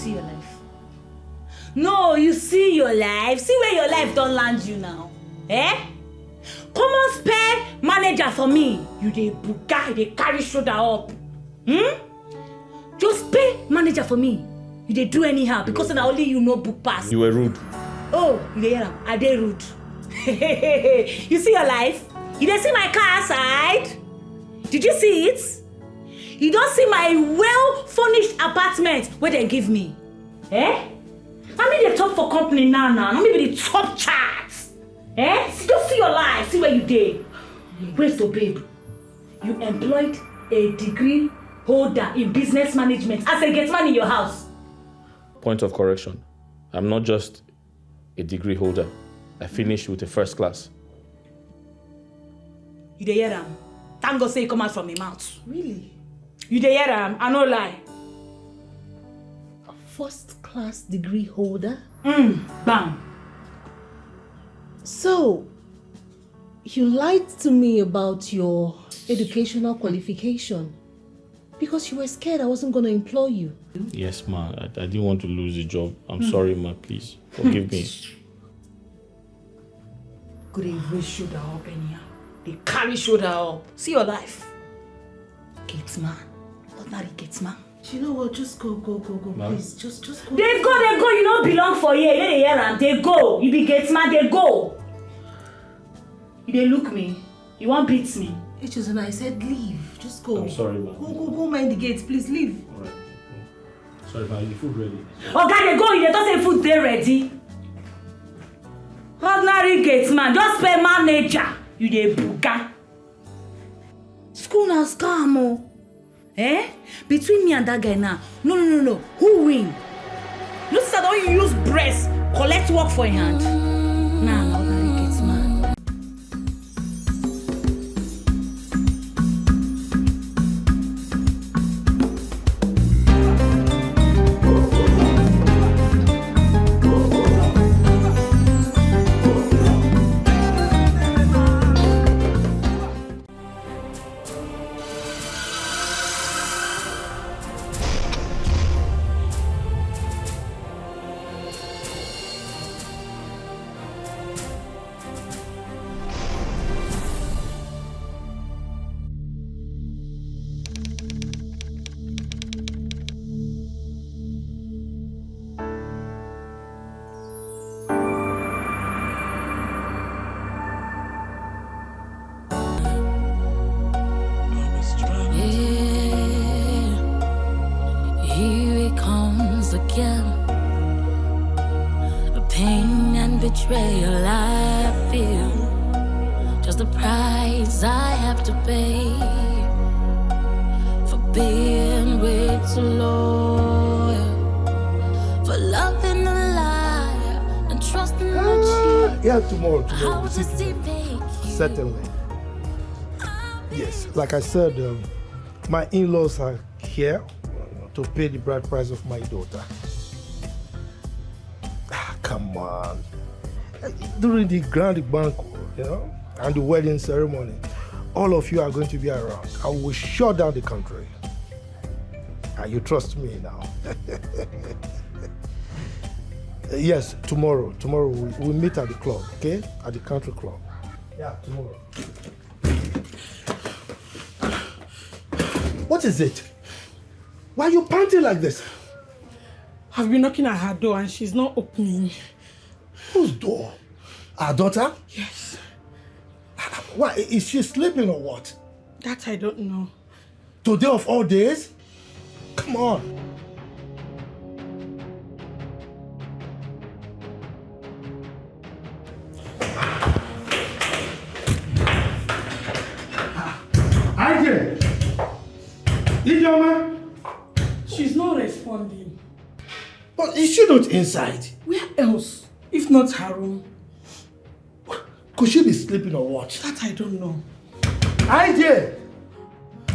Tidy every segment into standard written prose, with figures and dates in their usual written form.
see your life. No, you see your life. See where your life don't land you now. Eh? Come on, spare manager for me. You dey buga, they carry shoulder up. Just pay manager for me. You dey do anyhow because na only you know book pass. You were rude. Oh, you dey hear am? I dey rude. You see your life? You dey see my car outside? Did you see it? You don't see my well-furnished apartment where they give me. Eh? I mean the top for company now. I mean the top charts. Eh? Just see your life. See where you did. Wait, so babe. You employed a degree holder in business management as a gate man in your house. Point of correction. I'm not just a degree holder. I finished with a first class. You dey hear am? Thank God say it come out from my mouth. Really? You dey hear am? I no lie. A first-class degree holder? Bam. So, you lied to me about your educational qualification because you were scared I wasn't going to employ you. Yes, ma. I didn't want to lose the job. I'm sorry, ma. Please forgive me. Could they raise shoulder up anyhow? They carry shoulder up. See your life. Gates man. Ordinary gates man. You know what? Just go, please. Just go. They go. You don't belong for here. They hear am. They go. You be gates man. They go. You dey look me. You won't beat me. And I said leave. Just go. I'm sorry, ma. Go mind the gates. Please leave. All right. Sorry, ma. Is the food ready? Okay, they go. You don't say food they ready. Ordinary gates man. Just pay manager. You dey buga. School now scam oh. Eh? Between me and that guy now. No. Who win? No, sir, don't you use breast. Collect work for your hand. Nah, ordinary gates man. Betrayal I feel, just the price I have to pay for being way too loyal, for loving a lie and trusting a cheat. Yeah, tomorrow. How does he make you? Certainly. Yes, like I said, my in-laws are here to pay the bride price of my daughter. Come on. During the grand banquet, and the wedding ceremony, all of you are going to be around. I will shut down the country. You trust me now. Yes, tomorrow. Tomorrow we'll meet at the club, okay? At the country club. Yeah, tomorrow. What is it? Why are you panting like this? I've been knocking at her door and she's not opening. Whose door? Our daughter? Yes. Why? Is she sleeping or what? That I don't know. Today of all days? Come on. Ije! Ijeoma? She's not responding. But is she not inside? Where else? If not her room. Could she be sleeping or what? That I don't know. Ije!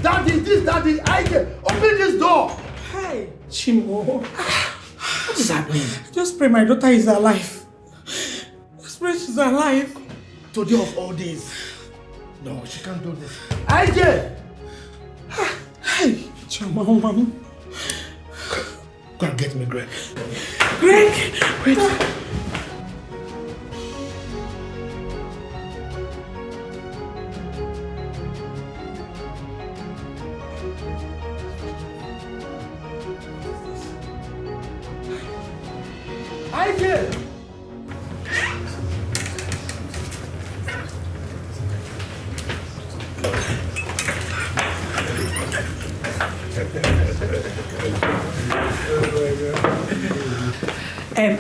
Daddy, Ije! Open this door! Hey, Chimo. What is happening? Just pray my daughter is alive. Just pray she's alive. Today of all days. No, she can't do this. Ije! Hey, Chimo, mom. Go and get me Greg. Greg! Wait. I did.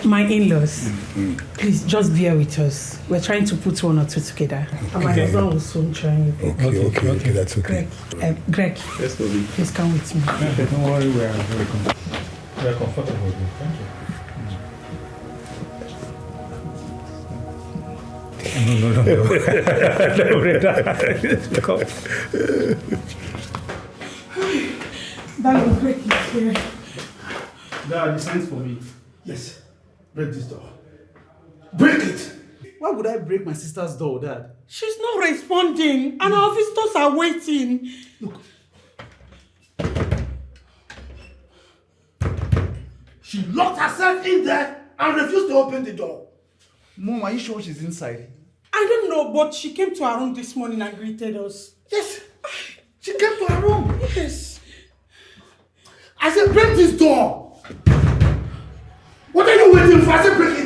My in-laws, please just bear with us. We're trying to put one or two together. And my husband will soon join you. Okay, that's okay. Greg, Yes, baby. please come with me. Don't worry, we are very comfortable with you. Thank you. No. Come. Darling, Greg is here. Dad, you sent for me. Yes. Break this door. Break it! Why would I break my sister's door, Dad? She's not responding, and our visitors are waiting. Look. She locked herself in there and refused to open the door. Mom, are you sure she's inside? I don't know, but she came to our room this morning and greeted us. Yes. She came to her room. Yes. I said, break this door. What are you waiting for? I said, break it.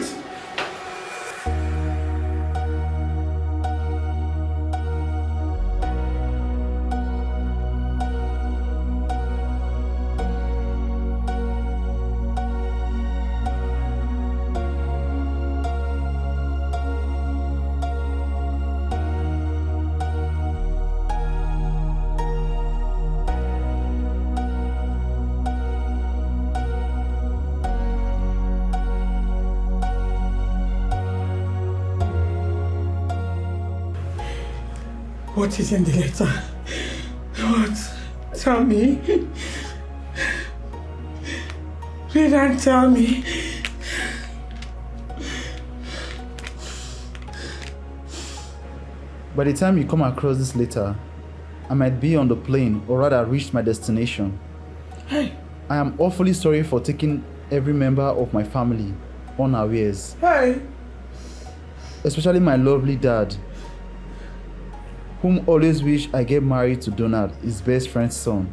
What is in the letter? What? Tell me. Read and tell me. By the time you come across this letter, I might be on the plane or rather reached my destination. Hey. I am awfully sorry for taking every member of my family unawares. Hey. Especially my lovely dad, whom always wish I get married to Denard, his best friend's son.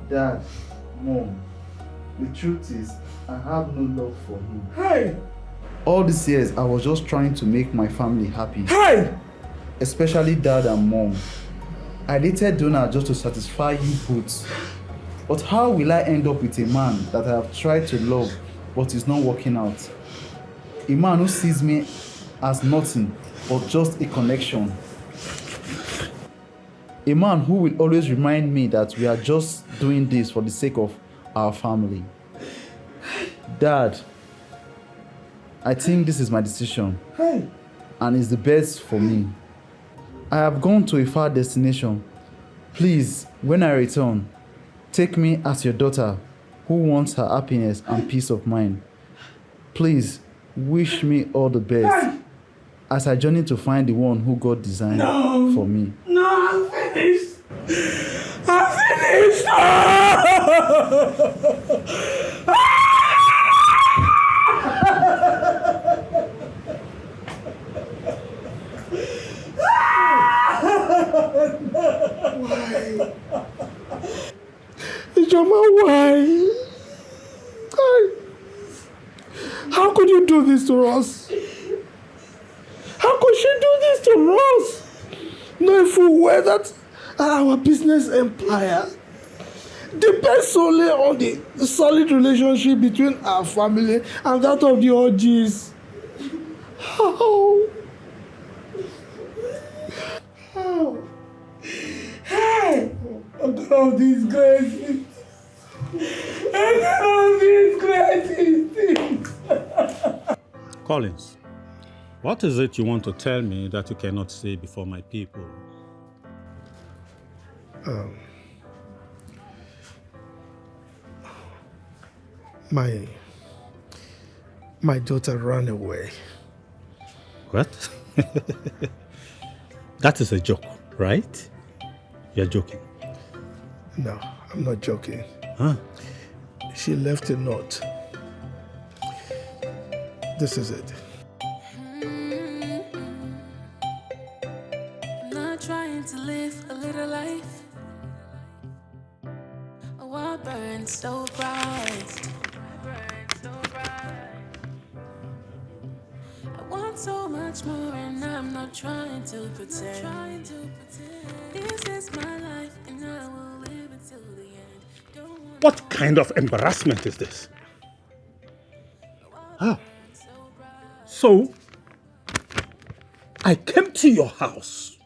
Dad, Mom, the truth is, I have no love for him. Hey. All these years, I was just trying to make my family happy. Hey. Especially Dad and Mom. I dated Denard just to satisfy you both. But how will I end up with a man that I have tried to love but is not working out? A man who sees me as nothing but just a connection. A man who will always remind me that we are just doing this for the sake of our family. Dad, I think this is my decision. Hey. And it's the best for me. I have gone to a far destination. Please, when I return, take me as your daughter who wants her happiness and peace of mind. Please, wish me all the best as I journey to find the one who God designed for me. No, I'm finished. I'm finished. Ijoma, why? How could you do this to us? How could she do this to us? Knowing full well that our business empire depends solely on the solid relationship between our family and that of the orgies. How? Hey. I'm gonna disgrace it. I'm gonna disgrace it. Collins, what is it you want to tell me that you cannot say before my people? My daughter ran away. What? That is a joke, right? You're joking. No, I'm not joking. Huh? She left a note. This is it. I'm not trying to live a little life. Oh, I burn so bright. I want so much more, and I'm not trying to pretend. This is my life, and I will live it till the end. What kind of embarrassment is this? So, I came to your house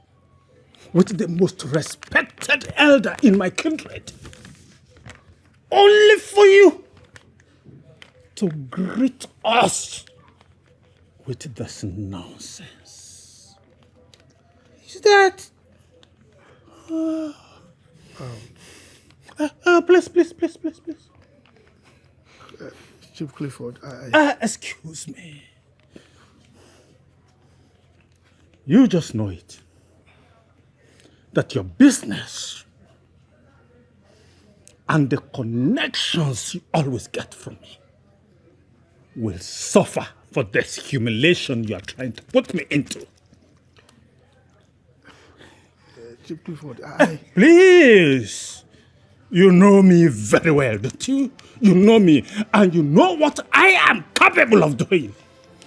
with the most respected elder in my kindred, only for you to greet us with this nonsense. Is that... Please. Chief Clifford, Excuse me. You just know it. That your business and the connections you always get from me will suffer for this humiliation you are trying to put me into. Chief Clifford, Please! You know me very well, don't you? You know me, and you know what I am capable of doing.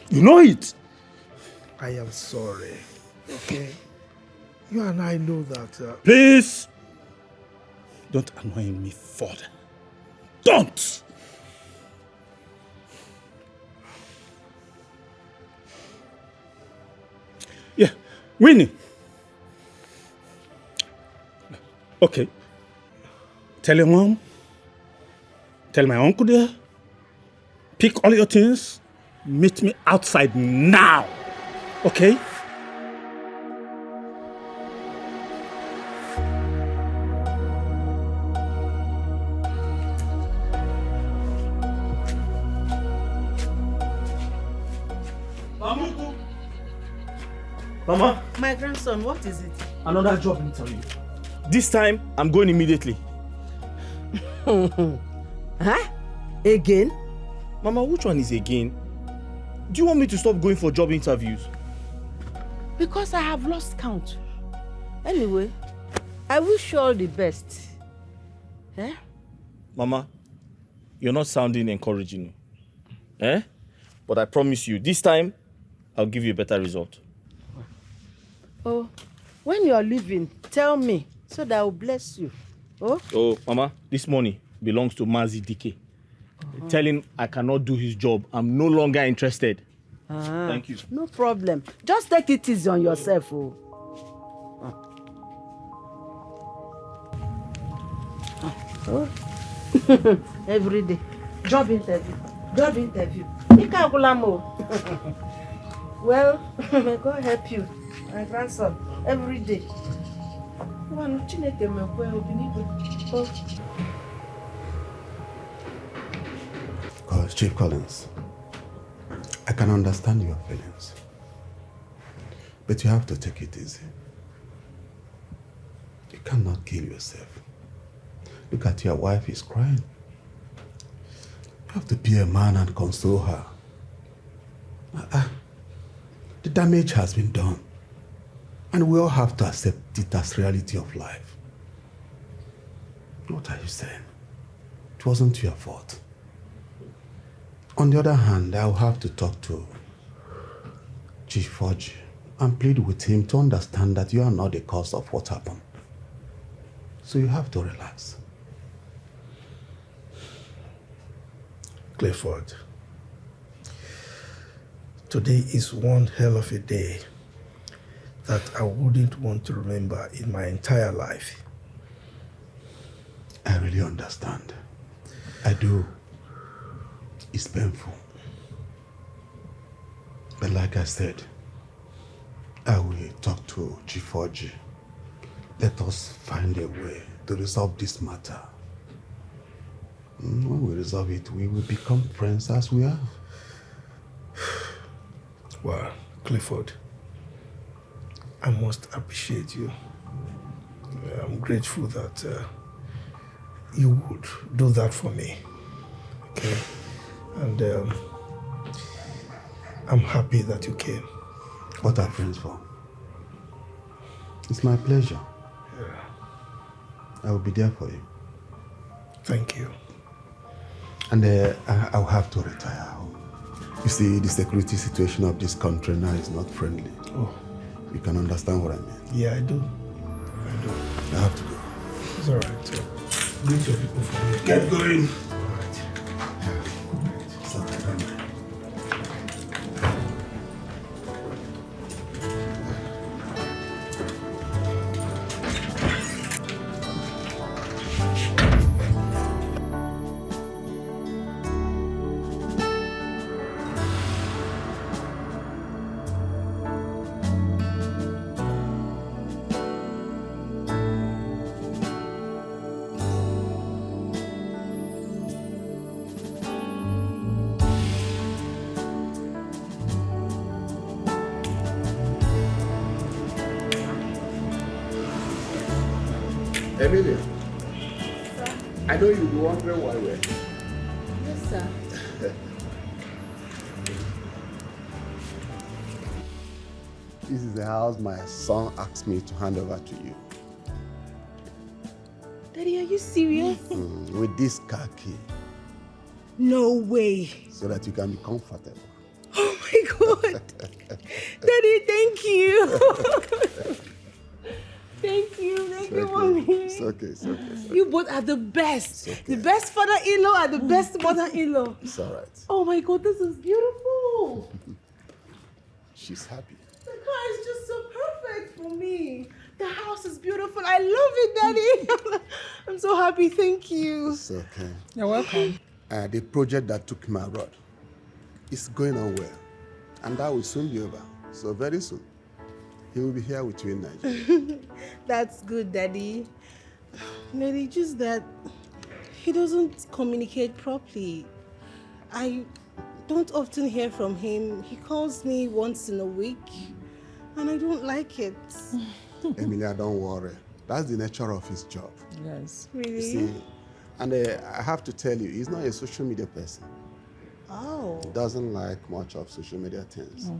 You know it. I am sorry. Okay? You and I know that... Please, don't annoy me further. Don't! Yeah, Winnie. Okay. Tell your mom. Tell my uncle there. Pick all your things. Meet me outside now. Okay? Mama, My grandson, what is it? another job interview. This time, I'm going immediately. Huh? Again? Mama, which one is again? Do you want me to stop going for job interviews? Because I have lost count. Anyway, I wish you all the best. Eh? Mama, you're not sounding encouraging. Eh? But I promise you, this time, I'll give you a better result. Oh, when you're leaving, tell me so that I will bless you. Oh, Mama, this money belongs to Mazi Dikeh. Tell him I cannot do his job. I'm no longer interested. Thank you. No problem. Just take it easy on yourself. Every day. Job interview. Well, may God help you, my grandson, every day. Chief Collins, I can understand your feelings, but you have to take it easy. You cannot kill yourself. Look at your wife is crying. You have to be a man and console her. The damage has been done, and we all have to accept it as reality of life. What are you saying? It wasn't your fault. On the other hand, I'll have to talk to Chief Forge and plead with him to understand that you are not the cause of what happened. So you have to relax. Clifford, today is one hell of a day that I wouldn't want to remember in my entire life. I really understand. I do. It's painful. But like I said, I will talk to Chief Forge. Let us find a way to resolve this matter. When we resolve it, we will become friends as we are. Well, Clifford, I must appreciate you. I'm grateful that you would do that for me. Okay. And I'm happy that you came. What are friends for? It's my pleasure. Yeah. I will be there for you. Thank you. And I'll have to retire. You see, the security situation of this country now is not friendly. Oh. You can understand what I mean. Yeah, I do. I have to go. It's all right. So, greet your people for me. Get going. All right. Emilia, I know you'll be wondering why we're here. Yes, sir. This is the house my son asked me to hand over to you. Daddy, are you serious? With this car key, No way. so that you can be comfortable. Oh my God. Daddy, thank you. Thank you, mommy. It's okay, it's okay. It's okay. You both are the best. Okay. The best father-in-law and the best mother-in-law. It's all right. Oh my God, this is beautiful. She's happy. The car is just so perfect for me. The house is beautiful. I love it, Daddy. I'm so happy. Thank you. It's okay. You're welcome. The project that took me abroad is going on well. And that will soon be over. So very soon, he will be here with you in Nigeria. That's good, Daddy. Daddy, just that he doesn't communicate properly. I don't often hear from him. He calls me once in a week, and I don't like it. Emilia, don't worry. That's the nature of his job. Yes. Really? You see, and I have to tell you, he's not a social media person. Oh. He doesn't like much of social media things.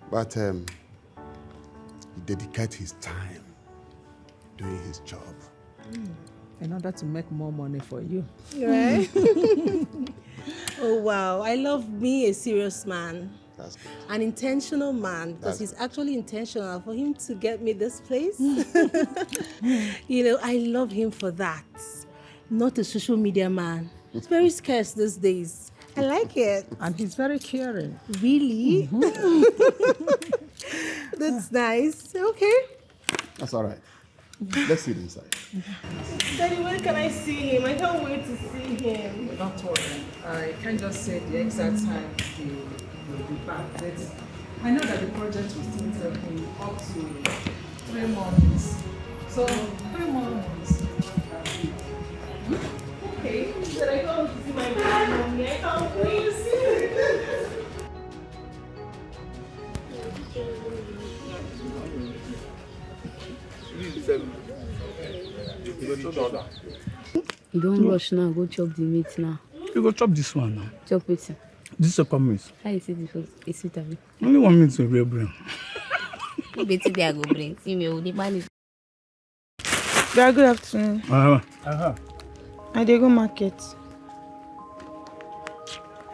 But he dedicates his time doing his job. In order to make more money for you. Right? Oh, wow. I love me a serious man. That's good. An intentional man, because he's actually intentional for him to get me this place. You know, I love him for that. Not a social media man. It's very scarce these days. I like it. And he's very caring. Really? That's nice. Okay. That's all right. Let's sit inside. Daddy, when can I see him? I can't wait to see him. Don't worry. I can't just say the exact time he will be back. But I know that the project will still take him up to 3 more months. So 3 more months. Okay. But I can't wait to see my mommy. I can't wait to see her. You don't rush now, go chop the meat now. You go chop this one now. Chop it. This second meat. How you see this was a sweet of it? Only 1 meat in real brain. You better there go bring. See me with the money. Yeah, good afternoon. I dey go market.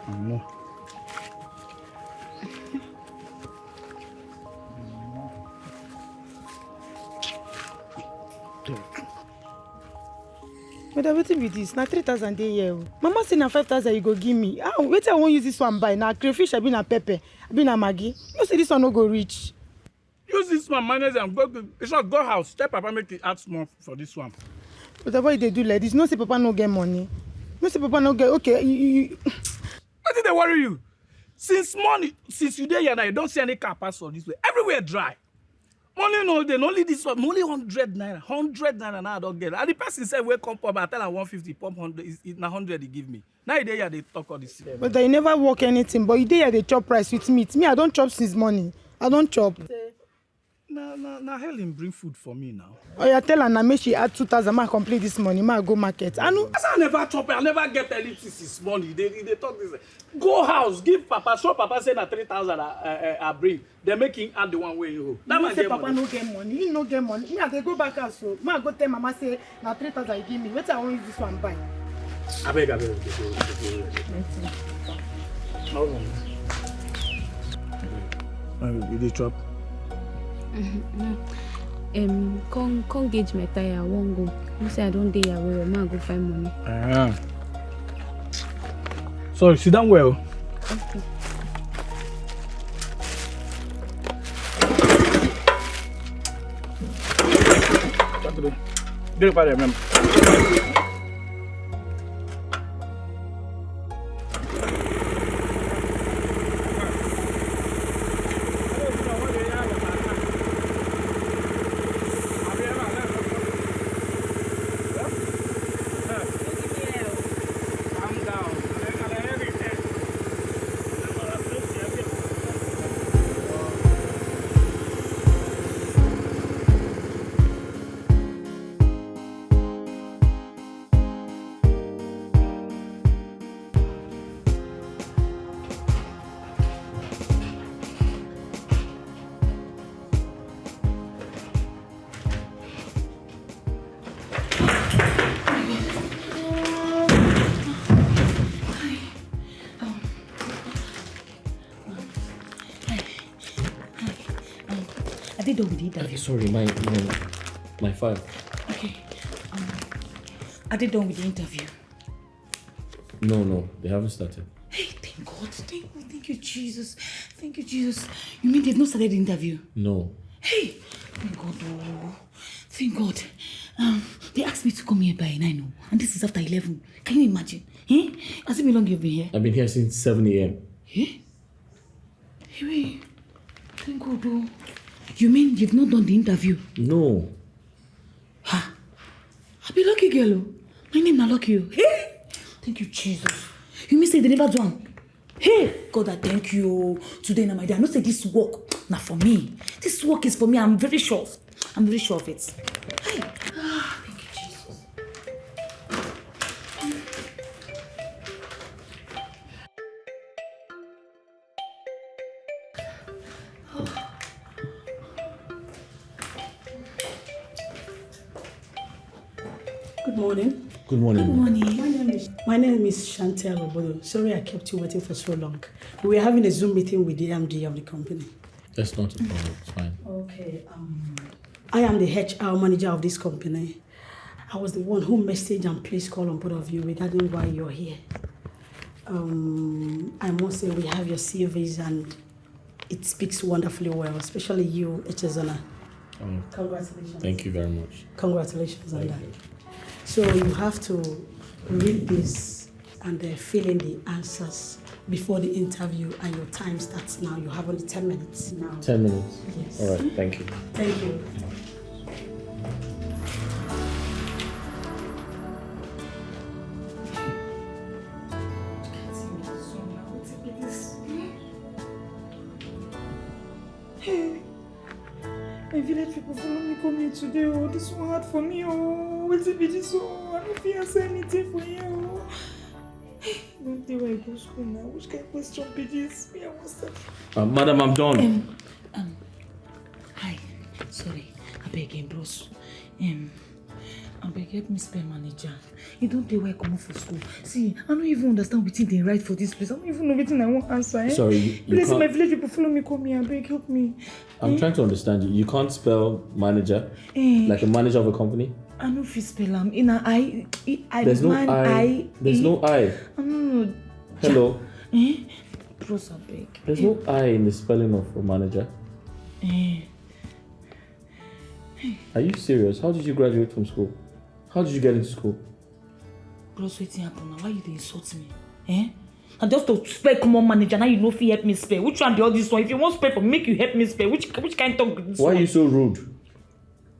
No. But wetin be this? Na 3,000 dey here o. Mama say na 5,000 you go give me. Ah, wetin I wan use this one buy? Na crayfish abi na pepper abi na maggi? You know say this one no go reach. Use this one, manage and go. It's not go house. Tell Papa make it add small for this one. But why they do like this? No say Papa no get money. No say Papa no get. Okay, you. What did they worry you? Since morning, since you there here now, you don't see any car pass for this way. Everywhere dry. Money no day, only this one, only 100 naira. 100 naira now I don't get it. And the person said, "Where come pump?" I tell her 150, pump 100. It's 100 he give me. Now they here they talk all this. But I never work anything. But you dey here they chop rice with meat. Me I don't chop since morning. I don't chop. Now Helen bring food for me now. Oh, yeah, tell her now, make she add 2,000, ma complete this money, ma go market. I know. I never chop, I never get anything since money. They talk this. Go house, give Papa, show Papa say na 3,000 I bring. They make him add the one way you. That man say Papa money. No get money, he no get money. Me I dey go back house so. Ma go tell Mama say na 3,000 you give me. Wait I want use this one buy. I beg. You dey chop? Can't gauge my tire. I won't go. You say I don't dey away. Ma go find money. Sorry, sit down well. Okay. Get up out there, man. Are they done with the interview? Sorry, my file. Okay. Are they done with the interview? No, they haven't started. Hey, thank God. Thank you, Jesus. Thank you, Jesus. You mean they've not started the interview? No. Hey, thank God. Oh. Thank God. They asked me to come here by 9, and this is after 11. Can you imagine? Eh? Has it been long you've been here? I've been here since 7 a.m. Eh? Hey, wait. Thank God. Oh. You mean you've not done the interview? No. Ha! I be lucky girl. Oh. My name na lucky. Hey! Thank you, Jesus. You mean say they never do one? Hey! God, I thank you. Today, na my day. I know say this work, na for me. This work is for me. I'm very sure of it. Hey! Thank you, Jesus. Good morning. Good morning. Good morning. My name is Chantel Obodo. Sorry I kept you waiting for so long. We were having a Zoom meeting with the MD of the company. That's not a problem. It's fine. Okay. I am the HR manager of this company. I was the one who messaged and placed call on both of you regarding why you're here. I must say we have your CVs and it speaks wonderfully well, especially you, Echezona. Congratulations. Thank you very much. Congratulations on that. So you have to read this and fill in the answers before the interview, and your time starts now. You have only 10 minutes now. 10 minutes? Yes. All right, thank you. Thank you. Hey, my village people follow me come here today. Oh, this one hard for me. Oh, what's it be this? Oh, I don't feel anything for you. Oh. Hey, don't think where I go school now. Which kind of question be this? Me, I want start. Madam, I'm done. Hi. Sorry. I beg him, bros. I beg help me spell manager. You don't know where I come out for school. See, I don't even understand what they write for this place. I don't even know what I want answer. Eh? Sorry, you Please, can't... my village people follow me, come here. I beg, help me. I'm trying to understand you. You can't spell manager like a manager of a company? I know if you spell them. In a I. There's no I. There's no I. No. Hello. Bros, I beg. There's no I in the spelling of a manager. Are you serious? How did you graduate from school? How did you get into school? Bros, what's happening now? Why you insult me? And just to spell common manager, now you know if you help me spell. Which one the all this one? If you want spell for me, make you help me spell. Which kind of talk this Why one? are you so rude?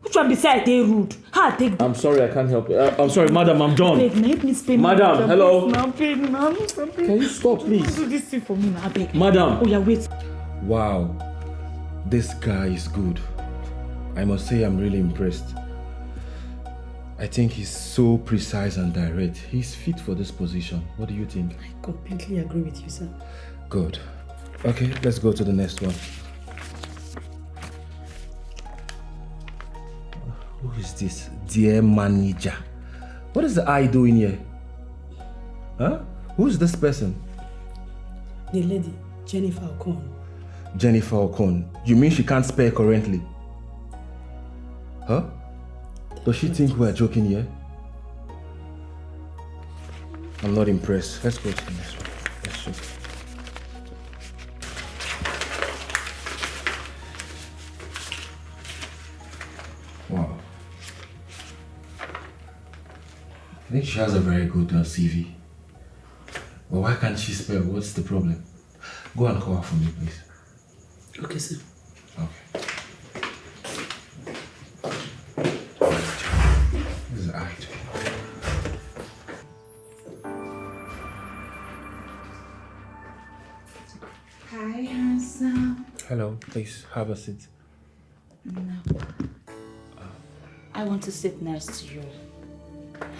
Which one beside they rude? How I take I'm sorry, I can't help you. I'm sorry, madam, I'm done. Beg, help me spell. Madam, hello. Can you stop, please? Do this thing for me now, I beg. Madam. Oh yeah, wait. Wow, this guy is good. I must say I'm really impressed. I think he's so precise and direct. He's fit for this position. What do you think? I completely agree with you, sir. Good. Okay, let's go to the next one. Who is this? Dear manager. What is the I doing here? Huh? Who's this person? The lady, Jennifer Okon. Jennifer Okon. You mean she can't spell currently? Huh? Does she think we're joking here? I'm not impressed. Let's go to the next one. Let's see. Wow. I think she has a very good CV. But why can't she spell? What's the problem? Go and call her for me, please. Okay, sir. Okay. This is act. Hi, handsome. Hello, please have a seat. No. I want to sit next to you.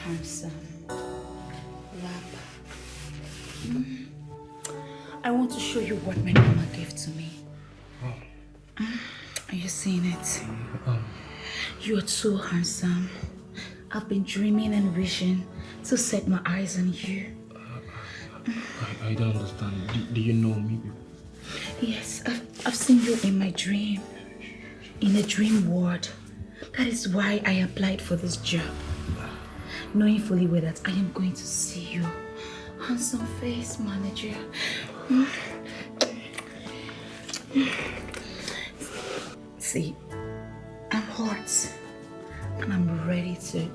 Handsome. Lap. I want to show you what my mama gave to me. Are you seeing it? You're too handsome. I've been dreaming and wishing to set my eyes on you. I don't understand. Do you know me? Yes, I've seen you in my dream. In a dream world. That is why I applied for this job. Knowing fully well that I am going to see you. Handsome face manager. See, I'm hot. And I'm ready to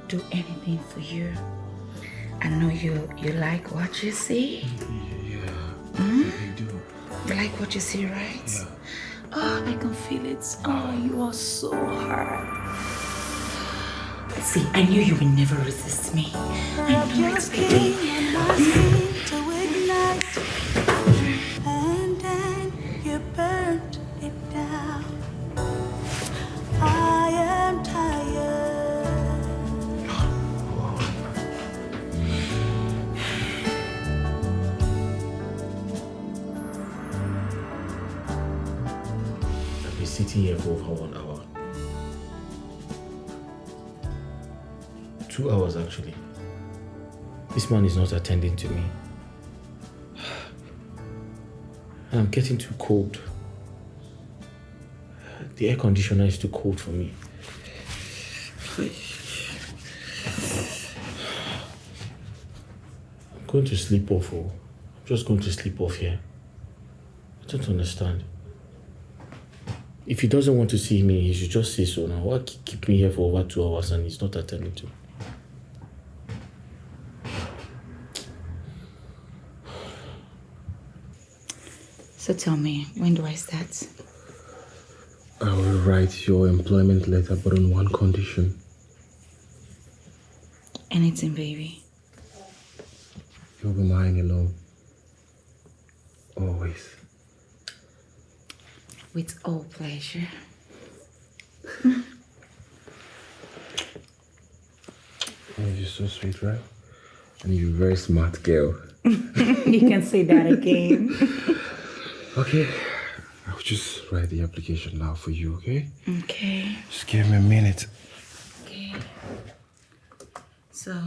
do anything for you. I know you like what you see. Yeah, I do. You like what you see, right? Yeah. Oh, I can feel it. Oh, you are so hard. See, I knew you would never resist me. I knew it, baby. And then you burned it down. I am tired. I've been sitting here for over 1 hour. 2 hours actually. This man is not attending to me. And I'm getting too cold. The air conditioner is too cold for me. I'm going to sleep off. I'm just going to sleep off here. I don't understand. If he doesn't want to see me, he should just say so now. Why keep me here for over 2 hours and he's not attending to me? So tell me, when do I start? I will write your employment letter, but on one condition. Anything, baby. You'll be mine alone. Always. With all pleasure. Oh, you're so sweet, right? And you're a very smart girl. You can say that again. Okay. I'll just write the application now for you, okay? Okay. Just give me a minute. Okay. So,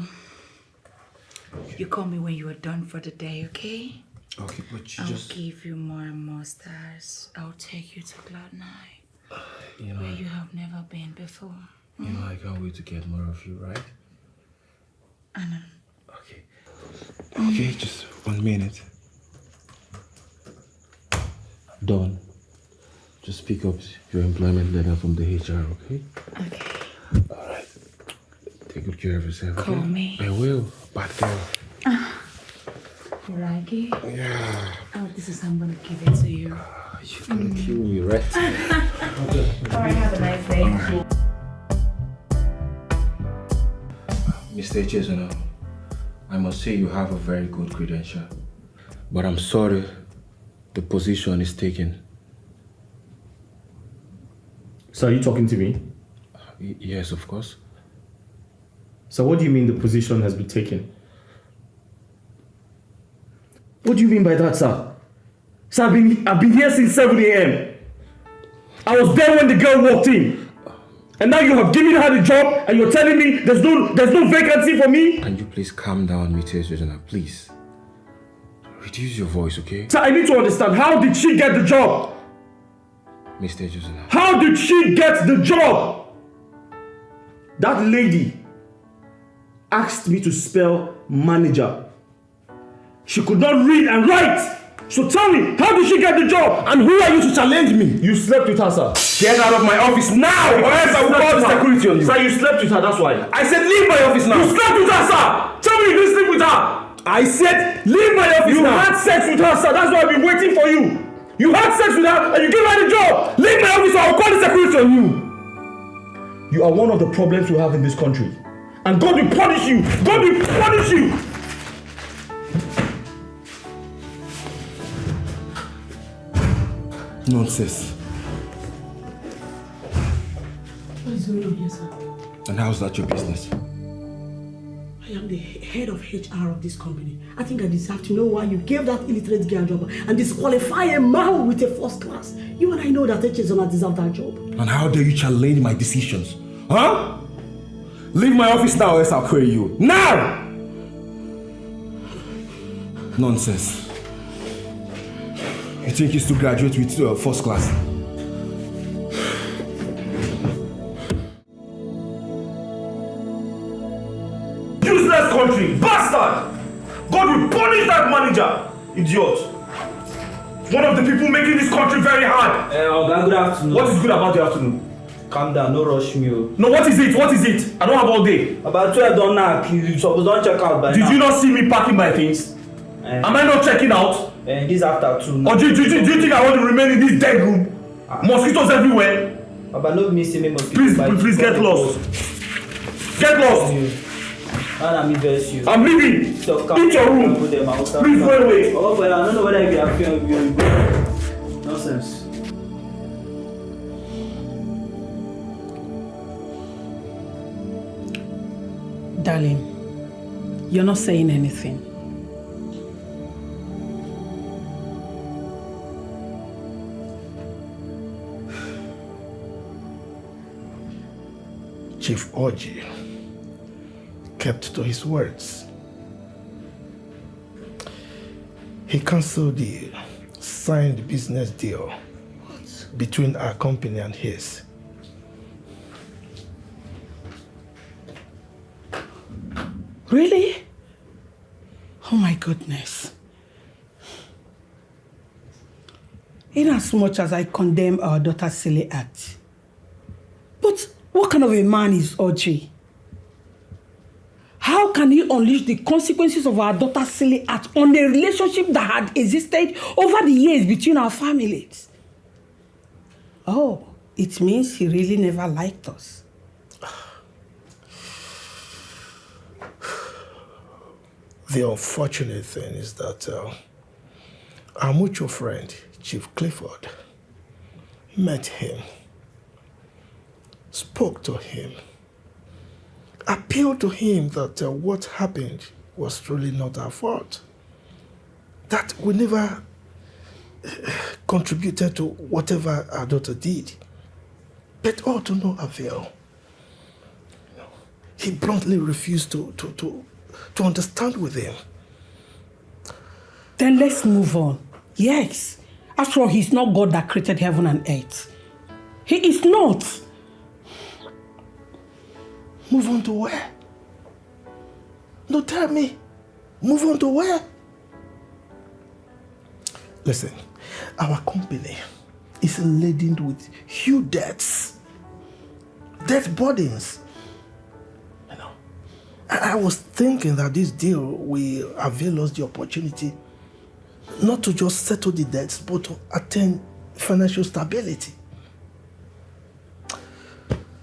you call me when you are done for the day, okay? Okay, but you I'll just... give you more and more stars. I'll take you to Cloud9, You know, where you have never been before. you know, I can't wait to get more of you, right? I know. Okay. Okay, just 1 minute. Dawn, just pick up your employment letter from the HR, okay? Okay. All right. Take good care of yourself, okay? Call me. I will. Bad girl. You like it? Yeah. Oh, this is how I'm gonna give it to you. You're gonna kill me, right? Alright, have a nice day. Right. Mr. Chesona, I must say you have a very good credential. But I'm sorry, the position is taken. So are you talking to me? Yes, of course. So what do you mean the position has been taken? What do you mean by that, sir? Sir, I've been here since 7 a.m. I was there when the girl walked in. And now you have given her the job and you're telling me there's no vacancy for me? Can you please calm down, Mr. Jojana, please? Reduce your voice, okay? Sir, I need to understand, how did she get the job? Mr. Jojana. How did she get the job? That lady asked me to spell manager. She could not read and write. So tell me, how did she get the job? And who are you to challenge me? You slept with her, sir. Get out of my office now, or else I will call the security on you. Sir, you slept with her, that's why. I said leave my office now. You slept with her, sir. Tell me you didn't sleep with her. I said leave my office now. You had sex with her, sir. That's why I've been waiting for you. You had sex with her and you gave her the job. Leave my office or I'll call the security on you. You are one of the problems we have in this country. And God will punish you. God will punish you. Nonsense. What is going on here, sir? And how's that your business? I am the head of HR of this company. I think I deserve to know why you gave that illiterate girl a job and disqualify a man with a first class. You and I know that H does not deserve that job. And how dare you challenge my decisions? Huh? Leave my office now or else I'll query you. Now! Nonsense. You think he's to graduate with first class? Useless country, bastard! God will punish that manager, idiot. One of the people making this country very hard. Good afternoon. What is good about the afternoon? Calm down, no rush me. No, what is it? What is it? I don't have all day. About 12 don't knock. You suppose don't check out by now. Did you not see me packing my things? Am I not checking out? This after 2. Or do you think I want to remain in this dead room? Mosquitoes everywhere. But no missing me mosquitoes. Please get lost. Get lost. I'm leaving. So eat your room. Please go away. Oh, but I don't know whether you are feeling nonsense. Darling, you're not saying anything. Chief Oji kept to his words. He cancelled the signed business deal between our company and his. Really? Oh my goodness. In as much as I condemn our daughter's silly act, but what kind of a man is Oji? How can he unleash the consequences of our daughter's silly act on a relationship that had existed over the years between our families? Oh, it means he really never liked us. The unfortunate thing is that our mutual friend, Chief Clifford, met him, spoke to him, appealed to him that what happened was truly not our fault, that we never contributed to whatever our daughter did, but all to no avail. He bluntly refused to understand with him. Then let's move on. Yes. After all, he's not God that created heaven and earth. He is not. Move on to where? No, tell me. Move on to where? Listen, our company is laden with huge debts. Debt burdens. You know, I was thinking that this deal will avail us the opportunity not to just settle the debts, but to attain financial stability.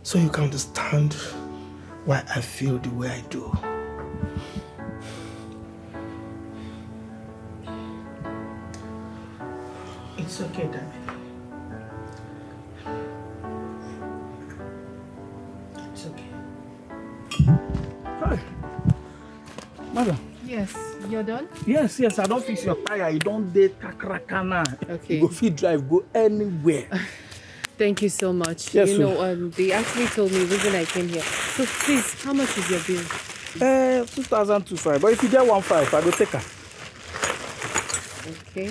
So you can understand why I feel the way I do. It's okay, darling. Madam. Yes, you're done? Yes, I don't fix your tire. You don't date kakrakana. Okay. You go fit drive, go anywhere. Thank you so much. Yes, you know, they actually told me the reason I came here. So please, how much is your bill? 2,205. But if you get 1,500, I go take her. Okay.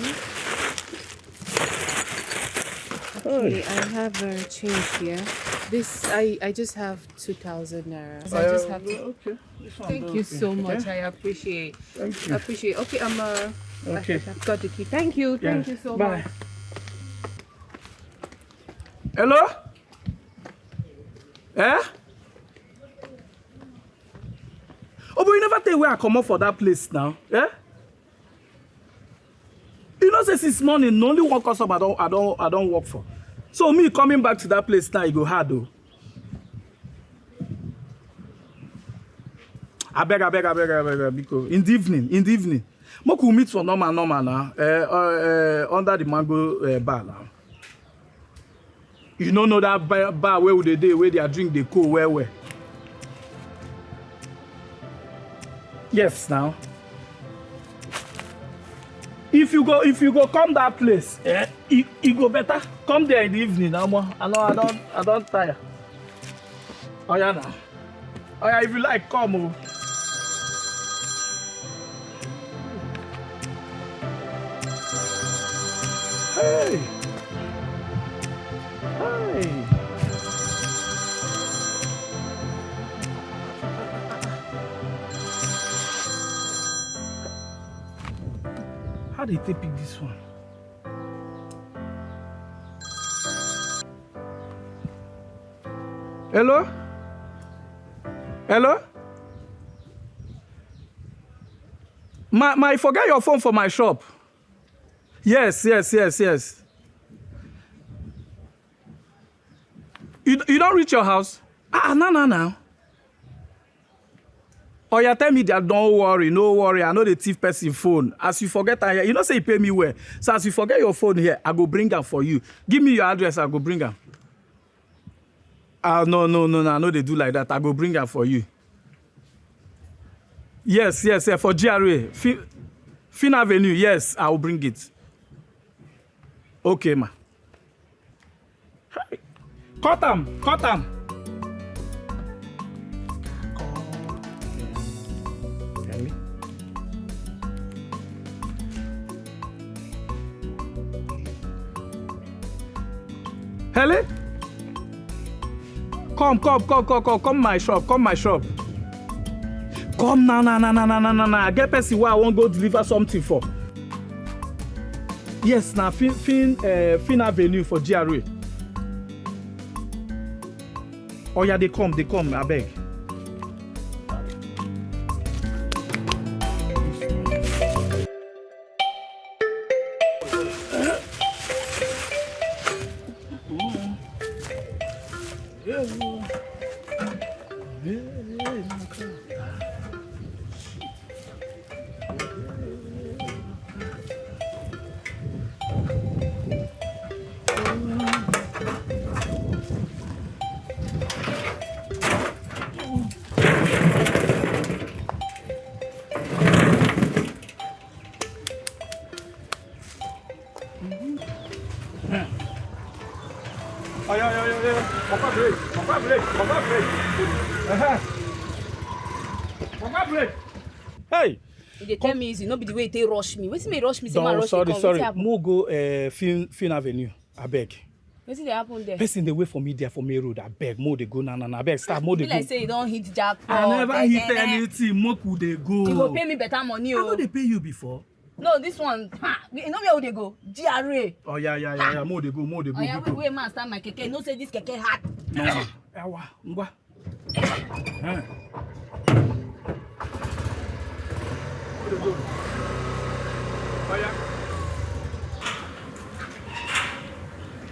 Okay, I have change here. This I just have 2,000 naira. So I just have to. Okay. Thank you so much. I appreciate. Thank you. I appreciate. Okay, Okay. I've got the key. Thank you. Thank you so Bye. much. Hello? Eh? Oh, but you never tell where I come up for that place now. Eh? You know, say since morning, only one customer I don't work for. So me coming back to that place now, it go hard though. I beg, because in the evening, we could meet for normal now, under the mango bar now. You don't know that bar where they drink the cool where? Yes, now. If you go come that place, it go better. Come there in the evening now. I don't tire. Oh yeah now. Oh yeah, if you like, come. Oh. Hey. How did they pick this one? Hello? My forget your phone for my shop. Yes. You don't reach your house? No. Oh, you tell me that don't worry, no worry. I know the thief person phone. As you forget, you know say you pay me well. So as you forget your phone here, I go bring her for you. Give me your address, I go bring her. No. I know they do like that. I go bring her for you. Yes, for GRA. Fin Avenue, yes, I will bring it. Okay, ma. Cut am. Hello? Come my shop. Come now. Get person where I won't go deliver something for. Yes, now Fin Avenue for GRA. Oh yeah, they come, I beg. Hey! You tell me easy, not be the way they rush me. Wetin may rush me? Say my rush Sorry. Mo go Fin Avenue. I beg. Wetin dey happen there? Person dey wait for me there for main road. I beg. Mo dey go na. I beg. Start. Mo dey go. Like say you don't hit jackpot. I never hit anything. Mo could dey go. You go pay me better money. I know they pay you before. No, this one. You know where would they go? GRA. Oh yeah. Mo dey go. Oh yeah, wait, man, start my keke. No say this keke hard. No. Ewa, ngwa.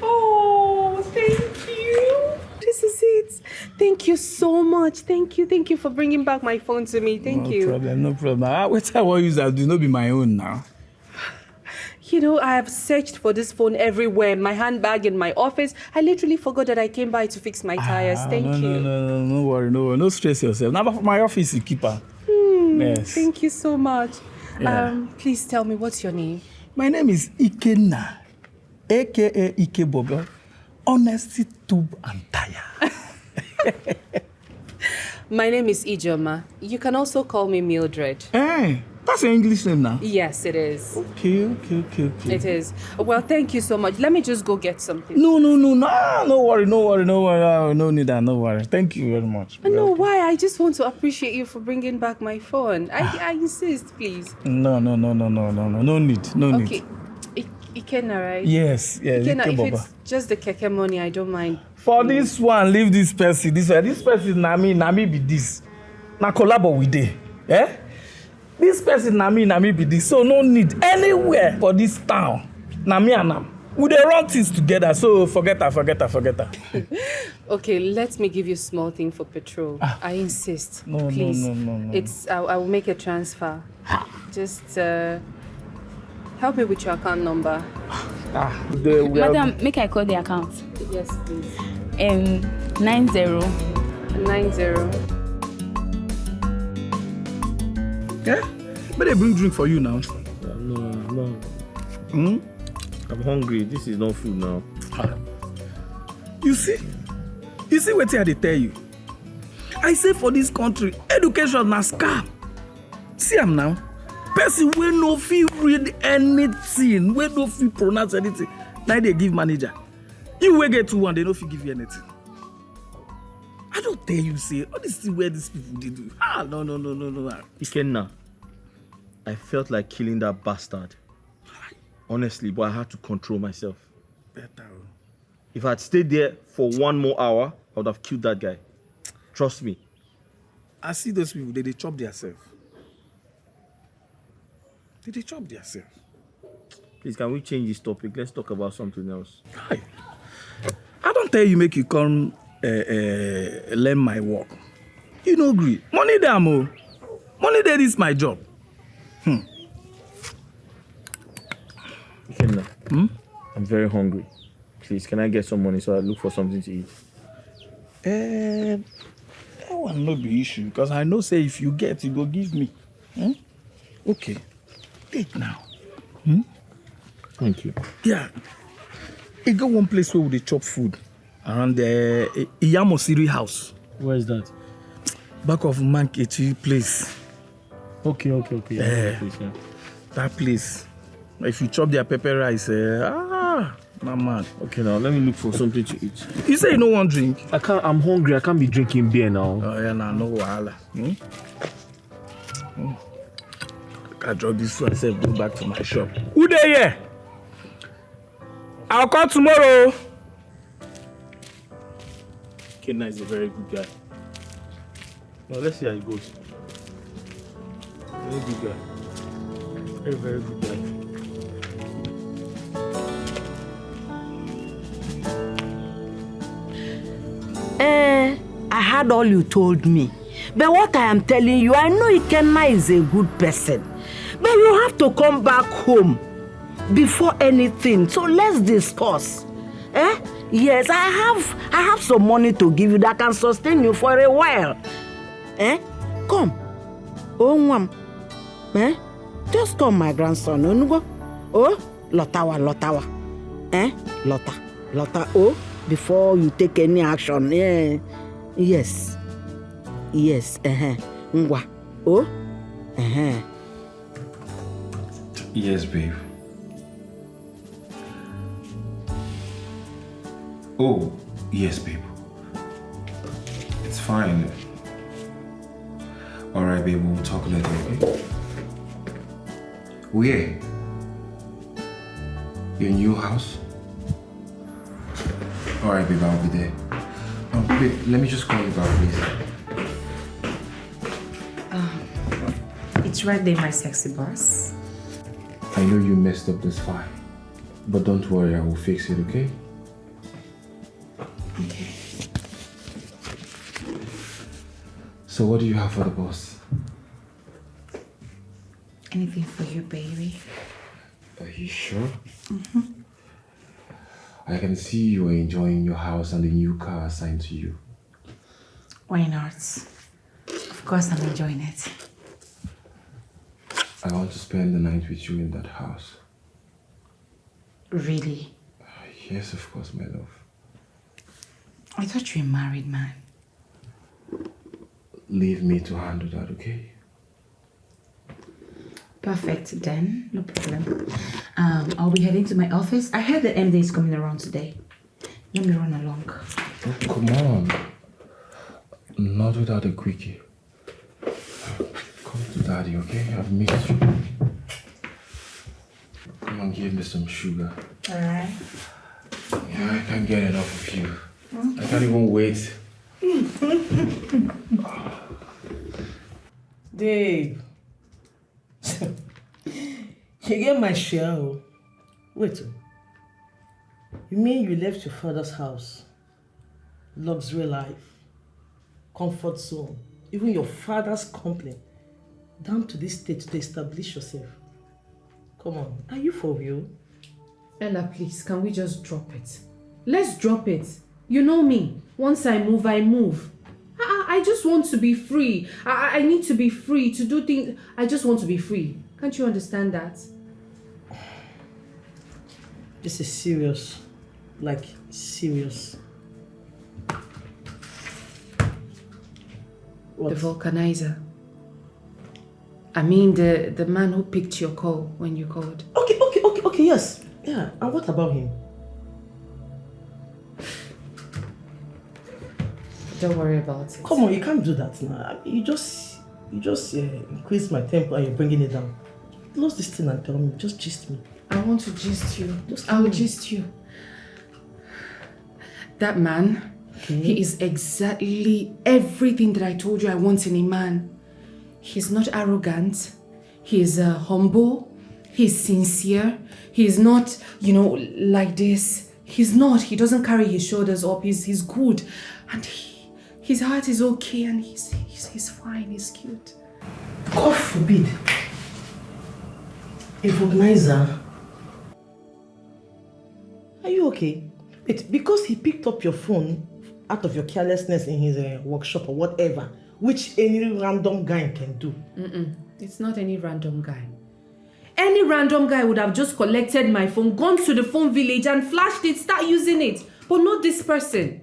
Oh, thank you. This is it. Thank you so much. Thank you for bringing back my phone to me. Thank you. No problem. What I want use that do not be my own now. You know, I have searched for this phone everywhere. My handbag in my office. I literally forgot that I came by to fix my tires. Thank you. No worry. No stress yourself. Now my office you keep her. Yes. Thank you so much. Yeah. Please tell me, what's your name? My name is Ikenna, aka Ikebobo. Honesty, tube, and tire. My name is Ijoma. You can also call me Mildred. Hey, that's an English name now. Yes, it is. Okay. It is. Well, thank you so much. Let me just go get something. No, no worry. No need that, no worry. Thank you very much. No, why? I just want to appreciate you for bringing back my phone. I insist, please. No need. Okay. Ikenna, right? Yes, Ikenna, if Ikebobo. it's just the keke money, I don't mind. For this one, leave this person. This person na me be this. Na collabo with dey. Eh? This person na me be this. So no need anywhere for this town. Na me and am. We dey run things together. So forget her. Okay, let me give you a small thing for petrol. I insist. No, please. no. I will make a transfer. Just help me with your account number. Madam, make I call the account. Yes, please. 90. Yeah? But they bring drink for you now. No. I'm hungry. This is not food now. You see what I tell you. I say for this country, education na scam. See am now. Person wey no fit read anything, wey no fit pronounce anything, now they give manager. You wey get 2-1, they no fit give you anything. I don't tell you, say, all this thing where these people they do. No. Ikenna, I felt like killing that bastard. Honestly, but I had to control myself. Better. If I had stayed there for 1 more hour, I would have killed that guy. Trust me. I see those people, they chop themselves. They chop themselves. Please, can we change this topic? Let's talk about something else. I don't tell you make you come learn my work. You no agree. Money there, mo. Money there is my job. Ikenna, I'm very hungry. Please, can I get some money so I look for something to eat? That one no be issue, because I know say if you get, you go give me. Okay. Take now. Thank you. Yeah. You go one place where they chop food around the Iyamosiri house. Where is that? Back of Mankechi place. Okay. Yeah. That place. If you chop their pepper rice, my man. Okay, now let me look for something to eat. You say you no want drink? I'm hungry. I can't be drinking beer now. Oh yeah, no wahala. I drop this one, say go back to my shop. Who there here? I'll call tomorrow. Ikenna is a very good guy. Now let's see how it goes. Very good guy. Very good guy. I heard all you told me. But what I am telling you, I know Ikenna is a good person. But you have to come back home before anything. So let's discuss. Yes, I have some money to give you that can sustain you for a while. Come. Just come, my grandson. Lotawa. Lota. Before you take any action. Yes. Ngwa. Yes, babe. Oh, yes, babe. It's fine. Alright, babe, we'll talk later, okay? Where? Your new house? Alright, babe, I'll be there. Babe, let me just call you back, please. It's right there, my sexy boss. I know you messed up this file, but don't worry, I will fix it, okay? Okay. So what do you have for the boss? Anything for you, baby. Are you sure? I can see you are enjoying your house and the new car assigned to you. Why not? Of course I'm enjoying it. I want to spend the night with you in that house. Really? Yes, of course, my love. I thought you were a married man. Leave me to handle that, okay? Perfect, then. No problem. I'll be heading to my office. I heard the MD is coming around today. Let me run along. Oh, come on. Not without a quickie. Come to daddy, okay? I've missed you. Come on, give me some sugar. Alright. Yeah, I can't get enough of you. I can't even wait. Dave. You get my share. Wait. You mean you left your father's house? Luxury life, comfort zone, even your father's company, down to this state to establish yourself. Come on, are you for real? Ella, please, can we just drop it? Let's drop it. You know me. Once I move, I move. I just want to be free. I need to be free to do things. I just want to be free. Can't you understand that? This is serious. Like, serious. What? The vulcanizer. I mean, the man who picked your call when you called. Okay, yes. Yeah, and what about him? Don't worry about it. Come on, you can't do that now. You just increase my temper and you're bringing it down. Close this thing and tell me. Just gist me. I want to gist you. I'll gist you. That man, he is exactly everything that I told you I want in a man. He's not arrogant. He's humble. He's sincere. He's not, like this. He's not. He doesn't carry his shoulders up. He's good. And his heart is okay and he's fine. He's cute. God forbid. A vulcanizer. Are you okay? Wait, because he picked up your phone out of your carelessness in his workshop or whatever, which any random guy can do. It's not any random guy. Any random guy would have just collected my phone, gone to the phone village and flashed it, start using it. But not this person.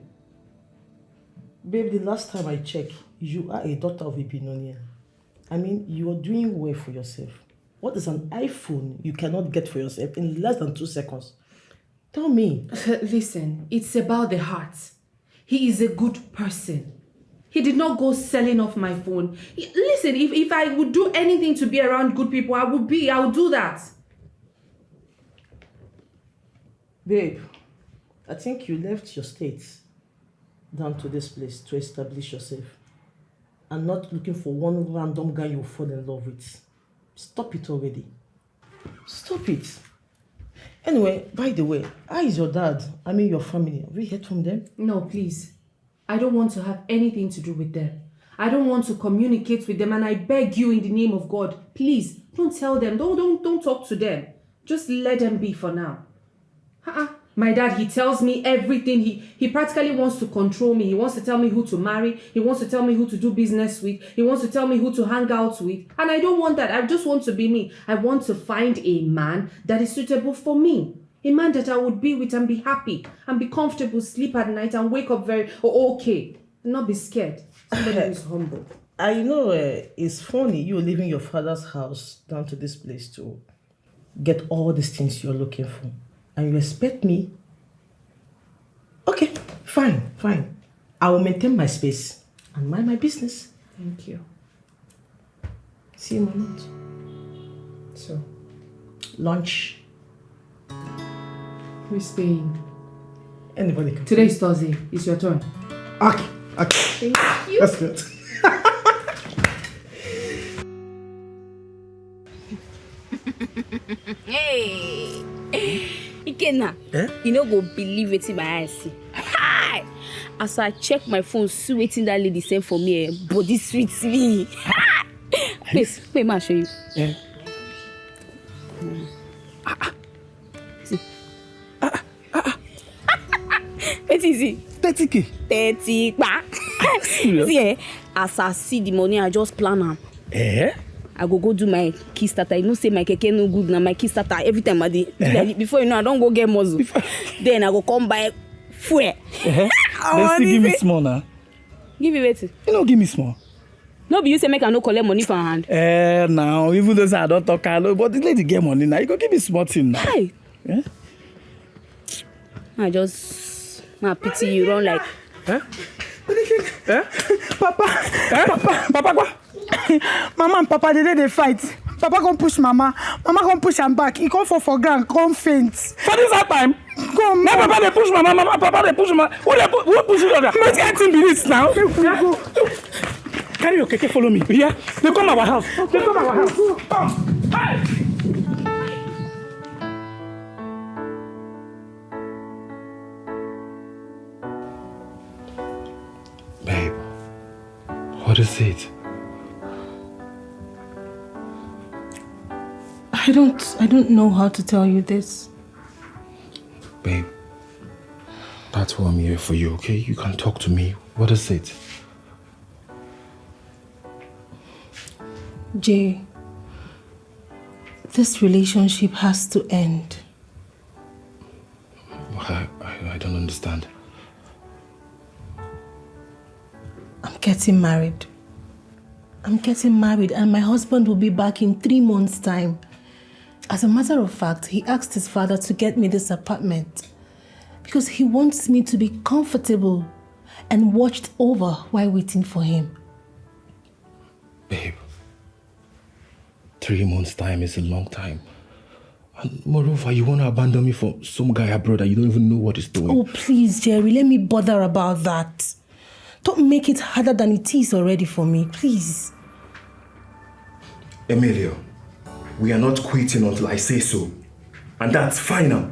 Babe, the last time I checked, you are a daughter of a billionaire. I mean, you are doing well for yourself. What is an iPhone you cannot get for yourself in less than 2 seconds? Tell me. Listen, it's about the heart. He is a good person. He did not go selling off my phone. Listen, if I would do anything to be around good people, I would do that. Babe, I think you left your state down to this place to establish yourself and not looking for one random guy you fall in love with. Stop it already. Stop it. Anyway, by the way, how is your dad? I mean your family. Have we heard from them? No, please. I don't want to have anything to do with them. I don't want to communicate with them, and I beg you in the name of God, please, don't tell them. Don't talk to them. Just let them be for now. My dad, he tells me everything. He practically wants to control me. He wants to tell me who to marry. He wants to tell me who to do business with. He wants to tell me who to hang out with. And I don't want that. I just want to be me. I want to find a man that is suitable for me. A man that I would be with and be happy and be comfortable, sleep at night and wake up very okay. And not be scared. Somebody who is humble. I know it's funny you leaving your father's house down to this place to get all these things you're looking for. And you expect me? Okay, fine. I will maintain my space and mind my business. Thank you. See you in a minute. So? Lunch. Who's staying? Anybody can. Today is Thursday. It's your turn. Okay. Thank you. That's good. Hey! Ikenna, you no go believe wetin my eyes see. Hi! As I check my phone, see wetin that lady send for me, body sweet me. Please, wait, ma show you. Yeah. See. What is it? 30K. 30 ba. See, as I see the money, I just plan am. I go do my key starter. You know, say my keke no good now. My key starter every time I do. Before you know, I don't go get muzzle. Then I go come buy fuel. Then still give me small now. Give me wait. You know, give me small. No, be you say make I no collect money for hand. Now even though I don't talk, I know, but the lady get money now. You go give me small thing now. Hi. Yeah? I pity you run like. Papa, Mama and Papa, they fight. Papa come push Mama. Mama come push him back. He come fall for ground, come faint. For this time? Come. Now Papa they push Mama, Papa they push Mama. Who push each other? Let's get in minutes now. Carry your keke, follow me. Yeah? They come our house. Come. Hey! Babe, what is it? I don't know how to tell you this. Babe, that's why I'm here for you, okay? You can talk to me. What is it? Jay, this relationship has to end. I don't understand. I'm getting married and my husband will be back in 3 months' time. As a matter of fact, he asked his father to get me this apartment because he wants me to be comfortable and watched over while waiting for him. Babe, 3 months' time is a long time. And moreover, you want to abandon me for some guy abroad that you don't even know what he's doing. Oh, please, Jerry, let me bother about that. Don't make it harder than it is already for me, please. Emilio, we are not quitting until I say so. And that's final.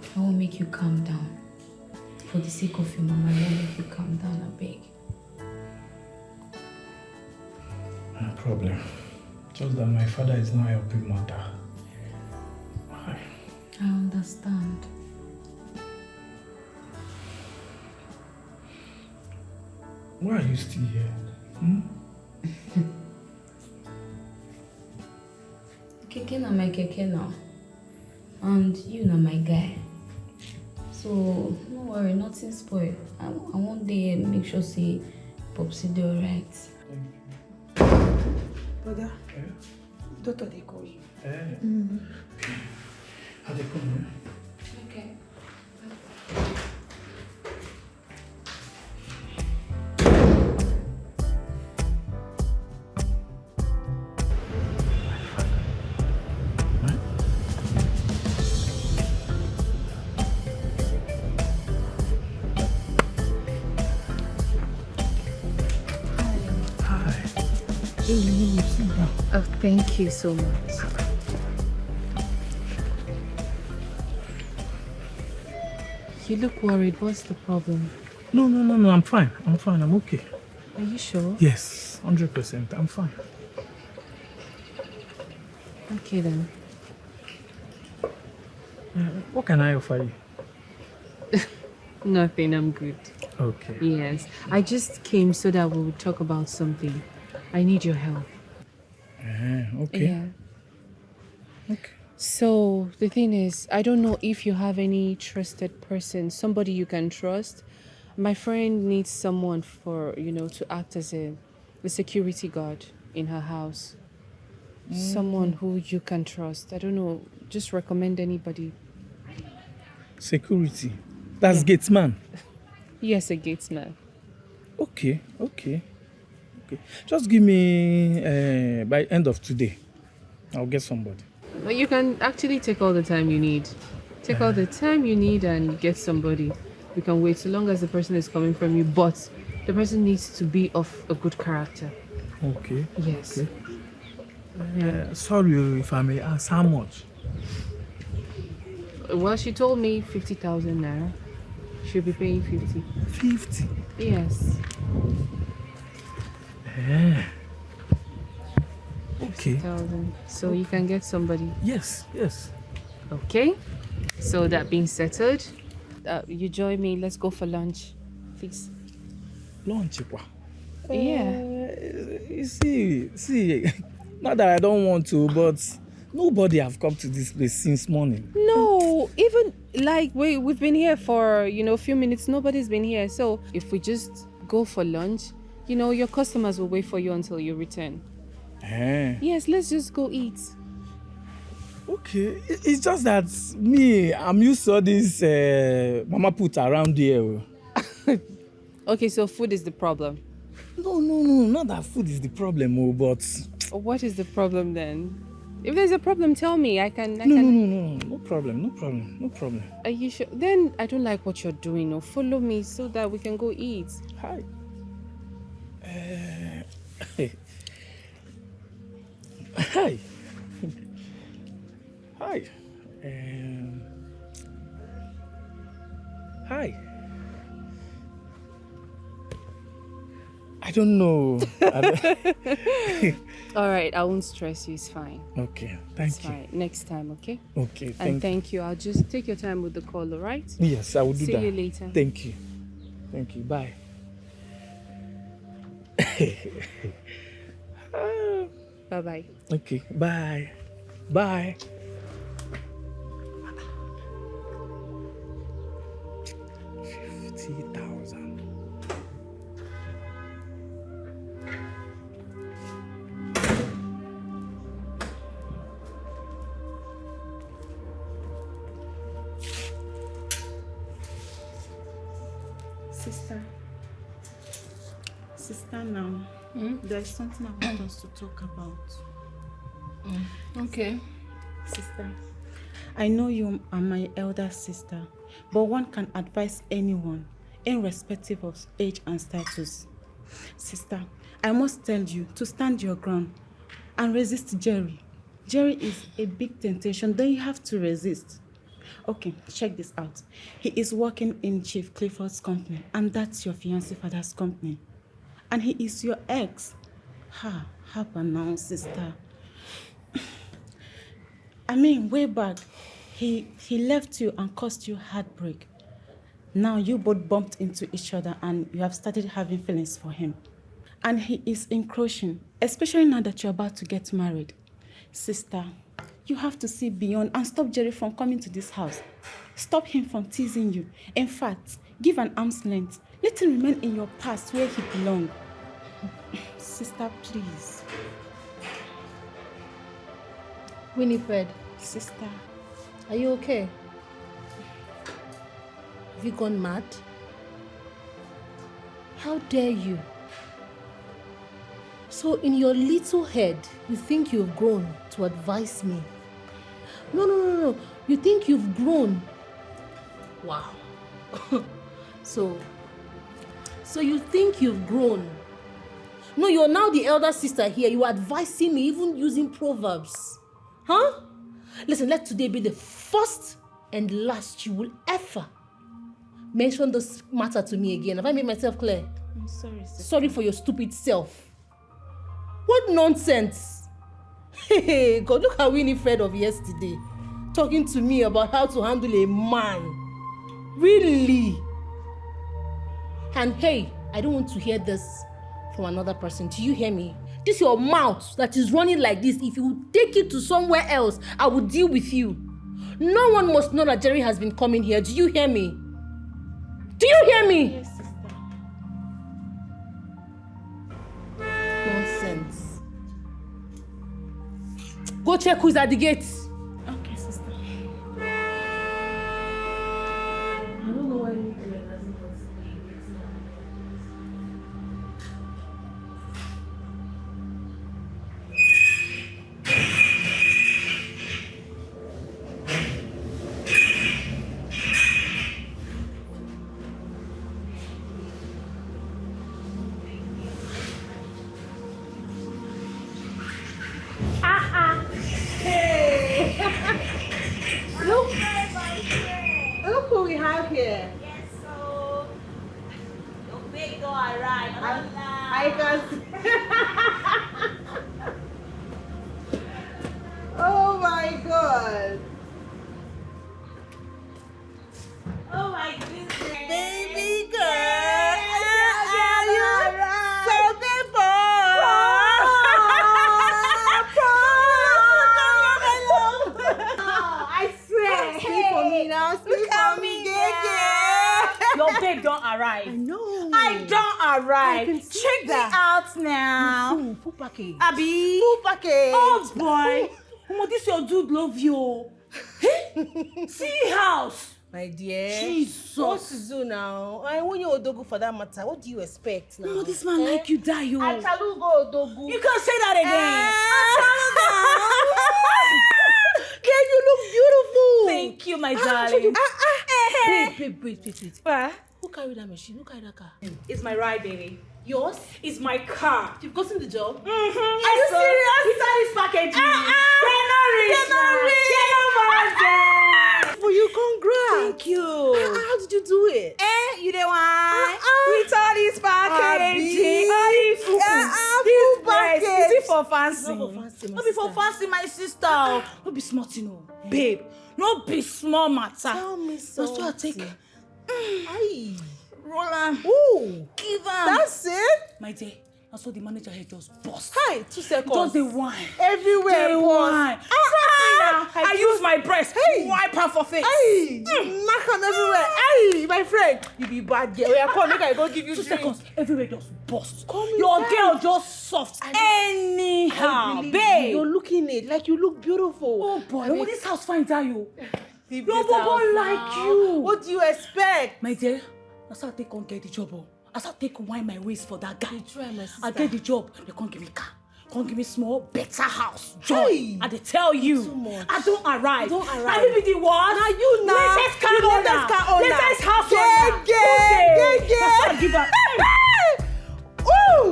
I won't make you calm down. For the sake of your mama, I won't make you calm down, I beg. No problem. Just that my father is not helping matter. Why? I understand. Why are you still here? Keke na my keke now. And you know my guy. So, no worry, nothing spoil. I want to make sure say Popsy do alright. Brother, doctor they call you. How they come? Okay. Oh, thank you so much. You look worried. What's the problem? No, I'm fine. I'm okay. Are you sure? Yes, 100%. I'm fine. Okay then. What can I offer you? Nothing, I'm good. Okay. Yes, I just came so that we would talk about something. I need your help. Okay. Yeah. Okay. So the thing is, I don't know if you have any trusted person, somebody you can trust. My friend needs someone for, to act as a security guard in her house. Someone who you can trust. I don't know, just recommend anybody. Security. That's gatesman. Yes, a gatesman. Okay. Just give me by end of today. I'll get somebody. But you can actually take all the time you need. Take all the time you need and get somebody. We can wait so long as the person is coming from you, but the person needs to be of a good character. Okay. Yes. Okay. Sorry if I may ask, how much? Well, she told me 50,000 naira. She'll be paying 50. 50? Yes. Yeah. Okay. 50,000. So you can get somebody. Yes, yes. Okay. So that being settled, you join me. Let's go for lunch, please. Lunch, Yeah. You see, not that I don't want to, but nobody have come to this place since morning. No, even like we've been here for a few minutes. Nobody's been here. So if we just go for lunch, your customers will wait for you until you return. Yes, let's just go eat. Okay, it's just that I'm used to all this mama put around here. Okay, so food is the problem. No, not that food is the problem, but what is the problem then? If there's a problem, tell me. I can. No problem. Are you sure? Then I don't like what you're doing. No, follow me so that we can go eat. Hi. Hi. Hi. Hi. I don't know. All right, I won't stress you. It's fine. Okay, thank you. Fine. Next time, okay? Okay, thank you. I'll just take your time with the call, all right? Yes, I will do that. See you later. Thank you. Bye. Bye-bye. Okay, bye. 50,000. Sister now, there's something I want us to talk about. Okay. Sister, I know you are my elder sister, but one can advise anyone, irrespective of age and status. Sister, I must tell you to stand your ground and resist Jerry. Jerry is a big temptation, then you have to resist. Okay, check this out. He is working in Chief Clifford's company, and that's your fiancé father's company. And he is your ex. Happen now, sister. I mean, way back, he left you and caused you heartbreak. Now you both bumped into each other and you have started having feelings for him. And he is encroaching, especially now that you're about to get married. Sister, you have to see beyond and stop Jerry from coming to this house. Stop him from teasing you. In fact, give an arm's length. Let him remain in your past where he belongs. Sister, please. Winifred. Sister. Are you okay? Have you gone mad? How dare you? So in your little head, you think you've grown to advise me. No. You think you've grown. Wow. So you think you've grown. No, you're now the elder sister here. You are advising me, even using proverbs. Huh? Listen, let today be the first and last you will ever mention this matter to me again. Have I made myself clear? I'm sorry, sister. Sorry for your stupid self. What nonsense. Hey, God, look at Winifred of yesterday talking to me about how to handle a man. Really? And hey, I don't want to hear this from another person. Do you hear me? This your mouth that is running like this. If you take it to somewhere else, I will deal with you. No one must know that Jerry has been coming here. Do you hear me? Do you hear me? Yes, sister. Nonsense. Go check who's at the gate. Okay, sister. I don't know why you hasn't alright. I can see. Oh my God. Oh my goodness. Baby girl. Your babe don't arrive. I know. I don't arrive. Check me out now. Full package. Abby. Full package. Oh boy. Omo, this your dude love you. See house. My dear. Jesus. What to do now? I want you Odogu for that matter. What do you expect now? Oh, this man like you die, yo. Achalugo Odogu. You can't say that again. Girl, you look beautiful. Thank you, my darling. Wait. Who carried that machine? Who carried that car? It's my ride, baby. Yours? It's my car. You've gotten the job? Are you serious? Without this package, they're not rich. For you, congrats. Thank you. How did you do it? You the one. With all this packaging, all this full package. Is it for fancy? Not for fancy, Not be for fancy, my sister. Not be smart, you know. Babe, no be small matter. Tell me something. That's what I take. Aye. Roland. Ooh. Give am. That's it? My dear, that's what the manager here just bust. Hi, 2 seconds. Just the wine. Everywhere. The wine. I use my breast. Hey. Wipe her for face. Hey. Knock on everywhere. Hey, my friend. You be bad girl. Yeah, come, make I go give you 2 drink. seconds. Everywhere just bust. Come Your inside. girl just soft. Anyhow, babe. You're looking it like you look beautiful. Oh boy, oh, this house finds out you. Your Your bobo like you. What do you expect? My dear, that's how I take on get the job. That's how I take wind my waist for that guy. You try, my sister. I get the job. They can't give me car. Can't give me small, better house. Joy. Hey. I they tell you. Too much. I don't arrive. You don't arrive. I be the what? Now you now. Latest car owner. Latest car owner. Latest house Yeah, owner. yeah. That's what I give her. Ooh.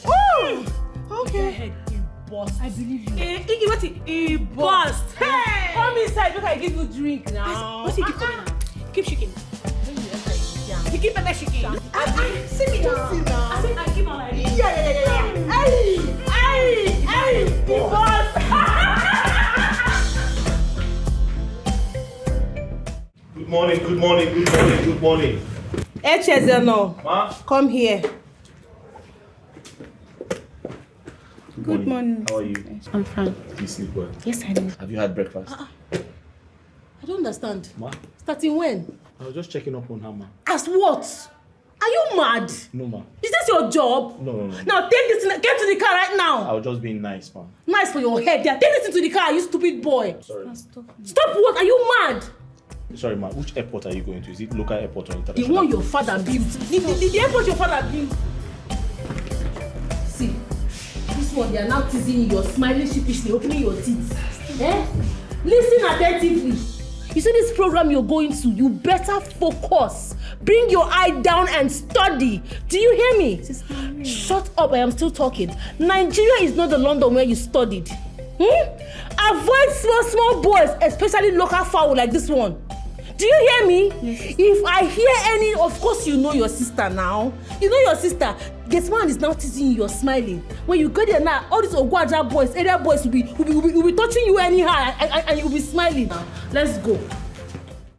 Ooh. Okay. Head, he bust. I believe you. He bust. Hey. Come inside. Look, I give you drink now. What's he keep coming now? Keep shaking. You keep on shaking. See me now. I said I keep on like this. Yeah. Hey. He bust. Good morning. Echezeno. Ma? Come here. Good morning. How are you? I'm fine. Do you sleep well? Yes, I do. Have you had breakfast? I don't understand. Ma? Starting when? I was just checking up on her, ma. As what? Are you mad? No, ma. Is this your job? No. Now take this, get to the car right now. I was just being nice, ma. Nice for your head. Yeah, take this into the car, you stupid boy. Sorry. Stop what? Are you mad? Sorry, ma. Which airport are you going to? Is it local airport or The international? one your father built. The airport your father built. See, this one, they are now teasing you. You're smiling sheepishly, opening your teeth. Listen attentively. You see this program you're going to, you better focus. Bring your eye down and study. Do you hear me? Shut up, I am still talking. Nigeria is not the London where you studied. Avoid small boys, especially local fowl like this one. Do you hear me? Yes. If I hear any, of course you know your sister now. You know your sister. This man is now teasing you, you're smiling. When you go there now, all these Ogwaja boys, area boys will be touching you anyhow and you'll be smiling. Let's go.